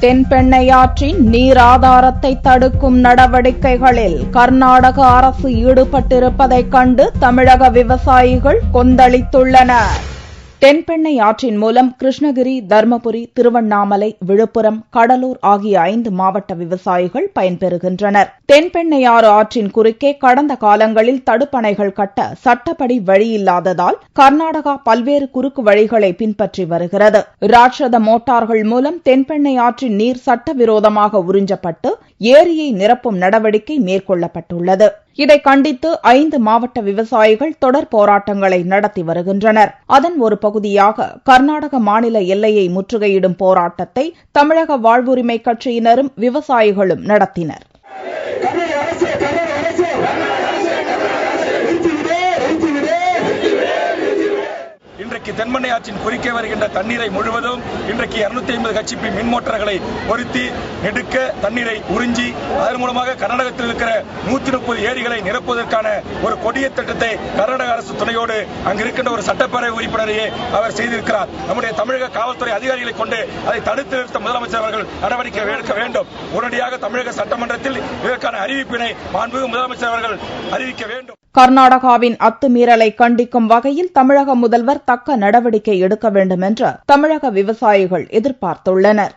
தென்பெண்ணையாற்றின் நீர் ஆதாரத்தை தடுக்கும் நடவடிக்கைகளில் கர்நாடக அரசு ஈடுபட்டிருப்பதைக் கண்டு தமிழக விவசாயிகள் கொந்தளித்துள்ளனர். தென்பெண்ணை ஆற்றின் மூலம் கிருஷ்ணகிரி, தர்மபுரி, திருவண்ணாமலை, விழுப்புரம், கடலூர் ஆகிய 5 மாவட்ட விவசாயிகள் பயன்பெறுகின்றனர். தென்பெண்ணையாறு ஆற்றின் குறுக்கே கடந்த காலங்களில் தடுப்பணைகள் கட்ட சட்டப்படி வழியில்லாததால் கர்நாடகா பல்வேறு குறுக்கு வழிகளை பின்பற்றி வருகிறது. ராட்சத மோட்டார்கள் மூலம் தென்பெண்ணை ஆற்றின் நீர் சட்டவிரோதமாக உறிஞ்சப்பட்டு ஏரியை நிரப்பும் நடவடிக்கை மேற்கொள்ளப்பட்டுள்ளது. இதை கண்டித்து 5 மாவட்ட விவசாயிகள் தொடர் போராட்டங்களை நடத்தி வருகின்றனர். அதன் ஒரு பகுதியாக கர்நாடக மாநில எல்லையை முற்றுகையிடும் போராட்டத்தை தமிழக வாழ்வுரிமை கட்சியினரும் விவசாயிகளும் நடத்தினர். இன்றைக்கு தென்பெண்ணை ஆற்றின் குறுக்கே வருகின்ற தண்ணீரை முழுவதும் இன்றைக்கு 250 HP மின் மோட்டார்களை பொருத்தி நெடுக்க தண்ணீரை உறிஞ்சி அதன் மூலமாக கர்நாடகத்தில் இருக்கிற 130 ஏரிகளை நிரப்புவதற்கான ஒரு கொடிய திட்டத்தை கர்நாடக அரசு துணையோடு அங்கிருக்கின்ற ஒரு சட்டப்பேரவை உறுப்பினரையே அவர் செய்திருக்கிறார். நம்முடைய தமிழக காவல்துறை அதிகாரிகளை கொண்டு அதை தடுத்து நிறுத்த முதலமைச்சர் அவர்கள் நடவடிக்கை எடுக்க வேண்டும். உடனடியாக தமிழக சட்டமன்றத்தில் இதற்கான அறிவிப்பினை மாண்புமிகு முதலமைச்சர் அவர்கள் அறிவிக்க வேண்டும். கர்நாடகாவின் அத்துமீறலை கண்டிக்கும் வகையில் தமிழக முதல்வர் தக்க நடவடிக்கை எடுக்க வேண்டும் என்று தமிழக விவசாயிகள் எதிர்பார்த்துள்ளனர்.